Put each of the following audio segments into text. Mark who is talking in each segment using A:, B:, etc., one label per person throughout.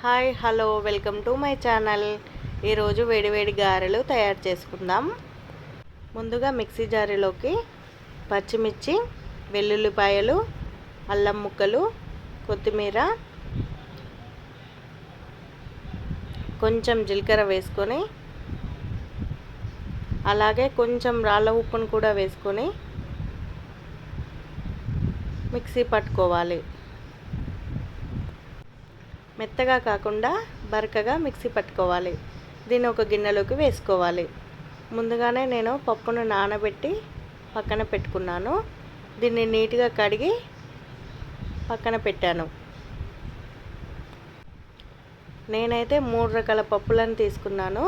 A: Hi hello welcome to my channel. ఈరోజు వేడివేడి గారెలు తయారు చేసుకుందాం. ముందుగా మిక్సీ జారీలోకి పచ్చిమిర్చి, వెల్లుల్లిపాయలు, అల్లం ముక్కలు, కొత్తిమీర, కొంచెం జీలకర్ర వేసుకొని అలాగే కొంచెం రాళ్ళ ఉప్పును కూడా వేసుకొని మిక్సీ పట్టుకోవాలి. మెత్తగా కాకుండా బరకగా మిక్సీ పట్టుకోవాలి. దీన్ని ఒక గిన్నెలోకి వేసుకోవాలి. ముందుగానే నేను పప్పును నానబెట్టి పక్కన పెట్టుకున్నాను. దీన్ని నీట్గా కడిగి పక్కన పెట్టాను. నేనైతే 3 రకాల పప్పులను తీసుకున్నాను.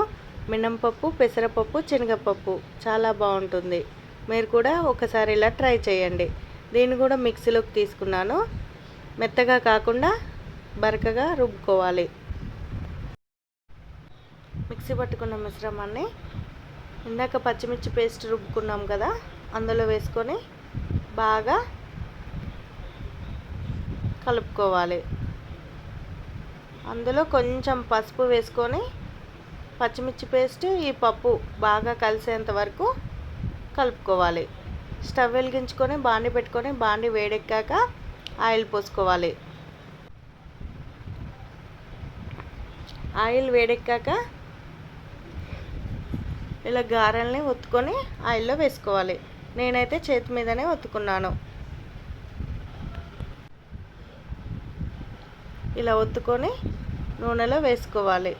A: మినపప్పు, పెసరపప్పు, శనగపప్పు. చాలా బాగుంటుంది. మీరు కూడా ఒకసారి ఇలా ట్రై చేయండి. దీన్ని కూడా మిక్సీలోకి తీసుకున్నాను. మెత్తగా కాకుండా బరకగా రుబ్బుకోవాలి. మిక్సీ పట్టుకున్న మిశ్రమాన్ని ఇందాక పచ్చిమిర్చి పేస్ట్ రుబ్బుకున్నాం కదా, అందులో వేసుకొని బాగా కలుపుకోవాలి. అందులో కొంచెం పసుపు వేసుకొని పచ్చిమిర్చి పేస్ట్ ఈ పప్పు బాగా కలిసేంత వరకు కలుపుకోవాలి. స్టవ్ వెలిగించుకొని బాండి పెట్టుకొని బాండి వేడెక్కాక ఆయిల్ పోసుకోవాలి. ఆయిల్ వేడెక్కాక ఇలా గారెల్ని ఒత్తుకొని ఆయిల్లో వేసుకోవాలి. నేనైతే చేతి మీదనే ఒత్తుకున్నాను. ఇలా ఒత్తుకొని నూనెలో వేసుకోవాలి.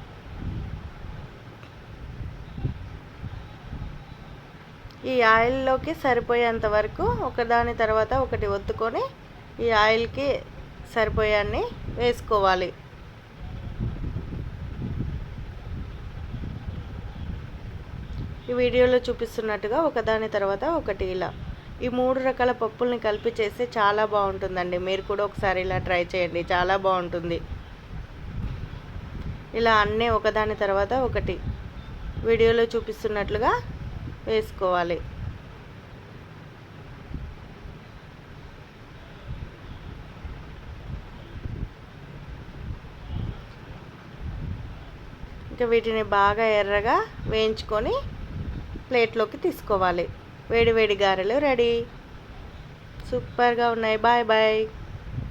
A: ఈ ఆయిల్లోకి సరిపోయేంత వరకు ఒకదాని తర్వాత ఒకటి ఒత్తుకొని ఈ ఆయిల్కి సరిపోయాన్ని వేసుకోవాలి. ఈ వీడియోలో చూపిస్తున్నట్టుగా ఒకదాని తర్వాత ఒకటి ఇలా ఈ 3 రకాల పప్పుల్ని కలిపి చేస్తే చాలా బాగుంటుందండి. మీరు కూడా ఒకసారి ఇలా ట్రై చేయండి, చాలా బాగుంటుంది. ఇలా అన్నీ ఒకదాని తర్వాత ఒకటి వీడియోలో చూపిస్తున్నట్లుగా వేసుకోవాలి. ఇంకా వీటిని బాగా ఎర్రగా వేయించుకొని ప్లేట్లోకి తీసుకోవాలి. వేడి వేడి గారెలు రెడీ. సూపర్గా ఉన్నాయి. Bye bye.